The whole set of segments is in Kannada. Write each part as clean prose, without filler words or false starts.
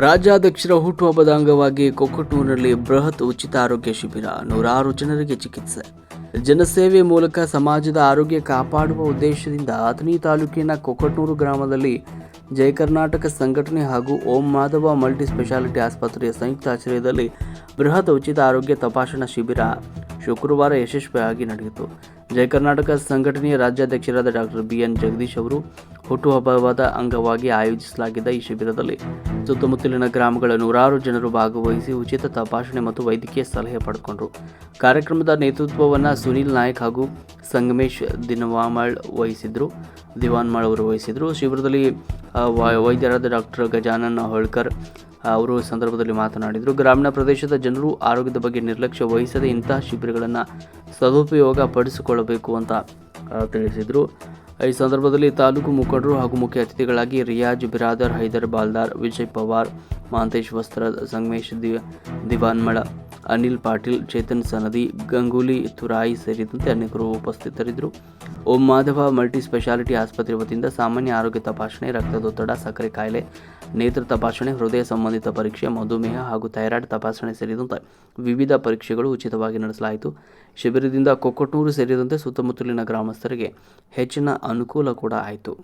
ರಾಜ್ಯಾಧ್ಯಕ್ಷರ ಹುಟ್ಟುಹಬ್ಬದ ಅಂಗವಾಗಿ ಕೊಕ್ಕಟೂರಿನಲ್ಲಿ ಬೃಹತ್ ಉಚಿತ ಆರೋಗ್ಯ ಶಿಬಿರ, 100 ಜನರಿಗೆ ಚಿಕಿತ್ಸೆ. ಜನಸೇವೆ ಮೂಲಕ ಸಮಾಜದ ಆರೋಗ್ಯ ಕಾಪಾಡುವ ಉದ್ದೇಶದಿಂದ ಅಥಣಿ ತಾಲೂಕಿನ ಕೊಕ್ಕಟೂರು ಗ್ರಾಮದಲ್ಲಿ ಜಯ ಕರ್ನಾಟಕ ಸಂಘಟನೆ ಹಾಗೂ ಓಂ ಮಾಧವ ಮಲ್ಟಿ ಸ್ಪೆಷಾಲಿಟಿ ಆಸ್ಪತ್ರೆಯ ಸಂಯುಕ್ತ ಆಶ್ರಯದಲ್ಲಿ ಬೃಹತ್ ಉಚಿತ ಆರೋಗ್ಯ ತಪಾಸಣಾ ಶಿಬಿರ ಶುಕ್ರವಾರ ಯಶಸ್ವಿಯಾಗಿ ನಡೆಯಿತು. ಜಯ ಕರ್ನಾಟಕ ಸಂಘಟನೆಯ ರಾಜ್ಯಾಧ್ಯಕ್ಷರಾದ ಡಾಕ್ಟರ್ BN ಜಗದೀಶ್ ಅವರು ಹುಟ್ಟುಹಬ್ಬದ ಅಂಗವಾಗಿ ಆಯೋಜಿಸಲಾಗಿದ್ದ ಈ ಶಿಬಿರದಲ್ಲಿ ಸುತ್ತಮುತ್ತಲಿನ ಗ್ರಾಮಗಳ 100 ಜನರು ಭಾಗವಹಿಸಿ ಉಚಿತ ತಪಾಸಣೆ ಮತ್ತು ವೈದ್ಯಕೀಯ ಸಲಹೆ ಪಡೆದುಕೊಂಡರು. ಕಾರ್ಯಕ್ರಮದ ನೇತೃತ್ವವನ್ನು ಸುನೀಲ್ ನಾಯಕ್ ಹಾಗೂ ಸಂಗಮೇಶ್ ದಿವಾನ್ಮಳ್ ಅವರು ವಹಿಸಿದರು. ಶಿಬಿರದಲ್ಲಿ ವೈದ್ಯರಾದ ಡಾಕ್ಟರ್ ಗಜಾನನ್ ಹೊಳ್ಕರ್ ಅವರು ಸಂದರ್ಭದಲ್ಲಿ ಮಾತನಾಡಿದರು. ಗ್ರಾಮೀಣ ಪ್ರದೇಶದ ಜನರು ಆರೋಗ್ಯದ ಬಗ್ಗೆ ನಿರ್ಲಕ್ಷ್ಯ ವಹಿಸದೆ ಇಂತಹ ಶಿಬಿರಗಳನ್ನು ಸದುಪಯೋಗ ಪಡಿಸಿಕೊಳ್ಳಬೇಕು ಅಂತ ತಿಳಿಸಿದರು. ಈ ಸಂದರ್ಭದಲ್ಲಿ ತಾಲೂಕು ಮುಖಂಡರು ಹಾಗೂ ಮುಖ್ಯ ಅತಿಥಿಗಳಾಗಿ ರಿಯಾಜ್ ಬಿರಾದರ್, ಹೈದರ್ ಬಾಲ್ದಾರ್, ವಿಜಯ್ ಪವಾರ್, ಮಹಾಂತೇಶ್ ವಸ್ತ್ರ, ಸಂಗಮೇಶ್ ದಿವಾನ್ಮಳ, ಅನಿಲ್ ಪಾಟೀಲ್, ಚೇತನ್ ಸನದಿ, ಗಂಗೂಲಿ ತುರಾಯಿ ಸೇರಿದಂತೆ ಅನೇಕರು ಉಪಸ್ಥಿತರಿದ್ದರು. ಓಂ ಮಾಧವ ಮಲ್ಟಿ ಸ್ಪೆಷಾಲಿಟಿ ಆಸ್ಪತ್ರೆ ವತಿಯಿಂದ ಸಾಮಾನ್ಯ ಆರೋಗ್ಯ ತಪಾಸಣೆ, ರಕ್ತದೊತ್ತಡ, ಸಕ್ಕರೆ ಕಾಯಿಲೆ, ನೇತ್ರ ತಪಾಸಣೆ, ಹೃದಯ ಸಂಬಂಧಿತ ಪರೀಕ್ಷೆ, ಮಧುಮೇಹ ಹಾಗೂ ಥೈರಾಯ್ಡ್ ತಪಾಸಣೆ ಸೇರಿದಂತೆ ವಿವಿಧ ಪರೀಕ್ಷೆಗಳು ಉಚಿತವಾಗಿ ನಡೆಸಲಾಯಿತು. ಶಿಬಿರದಿಂದ ಕೊಕ್ಕಟೂರು ಸೇರಿದಂತೆ ಸುತ್ತಮುತ್ತಲಿನ ಗ್ರಾಮಸ್ಥರಿಗೆ ಹೆಚ್ಚಿನ ಅನುಕೂಲ ಕೂಡ ಆಯಿತು.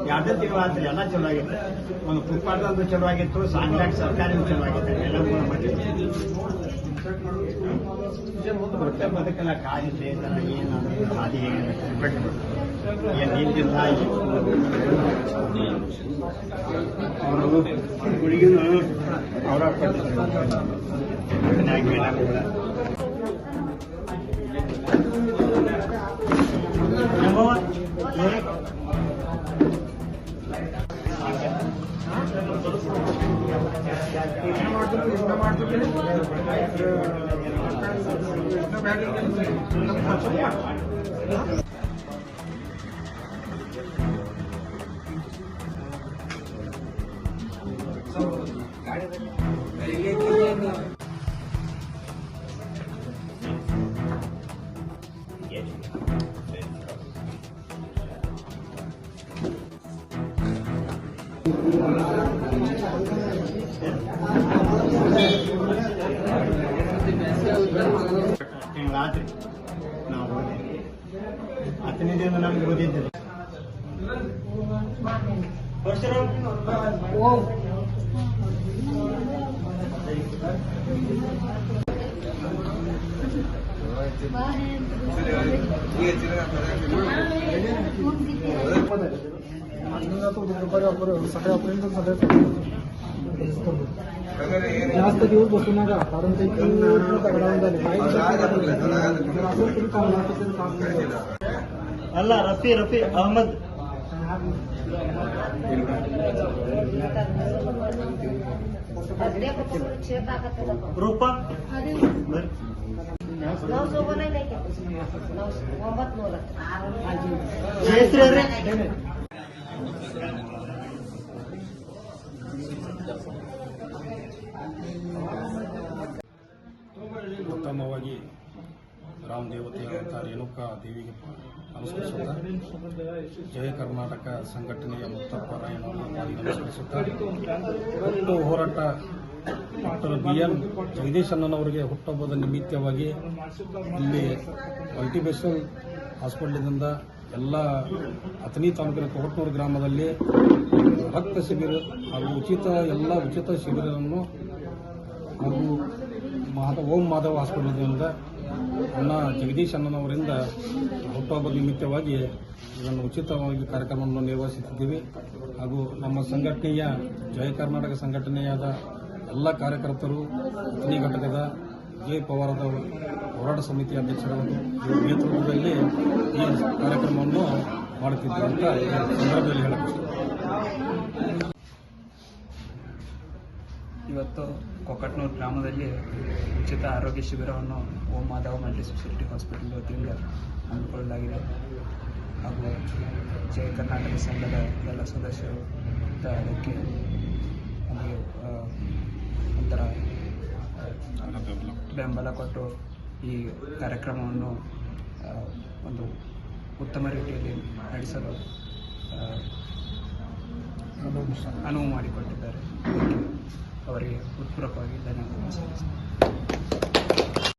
ಯಾವುದೇ ತಿಂಗಳಾದ್ರೆ ಎಲ್ಲ ಚಲೋ ಆಗಿತ್ತು. ಒಂದು ಫುಟ್ಪಾತ್ ಚಲೋ ಆಗಿತ್ತು, ಸಾಂಗ್ಲಾಕ್ ಸರ್ಕಾರಿ ಚಲೋ ಆಗಿತ್ತು. ಎಲ್ಲ ಹೊಟ್ಟೆ ಬದುಕಲ್ಲ ಕಾಯಿ ಸೇತನ ಏನಾದ್ರು ಹಾದಿ ಹಿಂದಿಂದ ಅವರು ಹುಡುಗಿನ ಅವರ ತಿಂಗಳಾದ್ರಿ ನಾವು 10ನೇ ದಿನ ನಮ್ಗೆ ಓದಿದ್ದಿಲ್ಲ. जास्त दिवस बसू नका, कारण ते तगडावून झाले. ಅಲ್ಲ ರಫಿ ಅಹಮದ್ ರೂಪ ಉತ್ತಮವಾಗಿ ರಾಮ ದೇವತೆಯಾದಂಥ ರೇಣುಕಾ ದೇವಿಗೆ ನಮಸ್ಕರಿಸುತ್ತಾ, ಜಯ ಕರ್ನಾಟಕ ಸಂಘಟನೆಯ ಮುತ್ತಪ್ಪರಾಯಣವನ್ನು ನಮಸ್ಕರಿಸುತ್ತಾ, ಹುಟ್ಟು ಹೋರಾಟ ಡಾಕ್ಟರ್ BN ಜಗದೀಶ್ ಅಣ್ಣನವರಿಗೆ ಹುಟ್ಟುಹಬ್ಬದ ನಿಮಿತ್ತವಾಗಿ ಇಲ್ಲಿ ಮಲ್ಟಿಸ್ಪೆಷಲ್ ಹಾಸ್ಪಿಟಲ್ನಿಂದ ಎಲ್ಲ ಅಥಣಿ ತಾಲೂಕಿನ ಕೊಕ್ಕಟೂರು ಗ್ರಾಮದಲ್ಲಿ ರಕ್ತ ಶಿಬಿರ ಹಾಗೂ ಉಚಿತ ಶಿಬಿರವನ್ನು ಹಾಗೂ ಓಂ ಮಾಧವ ಹಾಸ್ಪಿಟಲ್ನಿಂದ ಜಗದೀಶ್ ಅಣ್ಣನವರಿಂದ ಹುಟ್ಟುಹಬ್ಬದ ನಿಮಿತ್ತವಾಗಿ ಇದನ್ನು ಉಚಿತವಾಗಿ ಕಾರ್ಯಕ್ರಮವನ್ನು ನಿರ್ವಹಿಸುತ್ತಿದ್ದೀವಿ. ಹಾಗೂ ನಮ್ಮ ಸಂಘಟನೆಯ ಜಯ ಕರ್ನಾಟಕ ಸಂಘಟನೆಯಾದ ಎಲ್ಲ ಕಾರ್ಯಕರ್ತರು, ಅಥಣಿ ಘಟಕದ ವಿಜಯ್ ಪವಾರದ ಹೋರಾಟ ಸಮಿತಿ ಅಧ್ಯಕ್ಷರ ನೇತೃತ್ವದಲ್ಲಿ ಈ ಕಾರ್ಯಕ್ರಮವನ್ನು ಮಾಡುತ್ತಿದ್ದೇವೆ ಅಂತ ಸಂದರ್ಭದಲ್ಲಿ ಹೇಳಬೇಕು. ಇವತ್ತು ಕೊಕ್ಕಟ್ನೂರು ಗ್ರಾಮದಲ್ಲಿ ಉಚಿತ ಆರೋಗ್ಯ ಶಿಬಿರವನ್ನು ಓಂ ಮಾಧವ ಮಲ್ಟಿ ಸ್ಪೆಷಾಲಿಟಿ ಹಾಸ್ಪಿಟಲ್ ವತಿಯಿಂದ ಹಮ್ಮಿಕೊಳ್ಳಲಾಗಿದೆ. ಹಾಗೂ ಜಯ ಕರ್ನಾಟಕ ಸಂಘದ ಎಲ್ಲ ಸದಸ್ಯರು ಅದಕ್ಕೆ ನಮಗೆ ಒಂಥರ ಬೆಂಬಲ ಕೊಟ್ಟು ಈ ಕಾರ್ಯಕ್ರಮವನ್ನು ಒಂದು ಉತ್ತಮ ರೀತಿಯಲ್ಲಿ ನಡೆಸಲು ಅನುವು ಮಾಡಿಕೊಟ್ಟಿದ್ದಾರೆ. ಅವರಿಗೆ ಹೃತ್ಪೂರ್ವಕವಾಗಿ ಧನ್ಯವಾದ ಸಲ್ಲಿಸುತ್ತೇನೆ.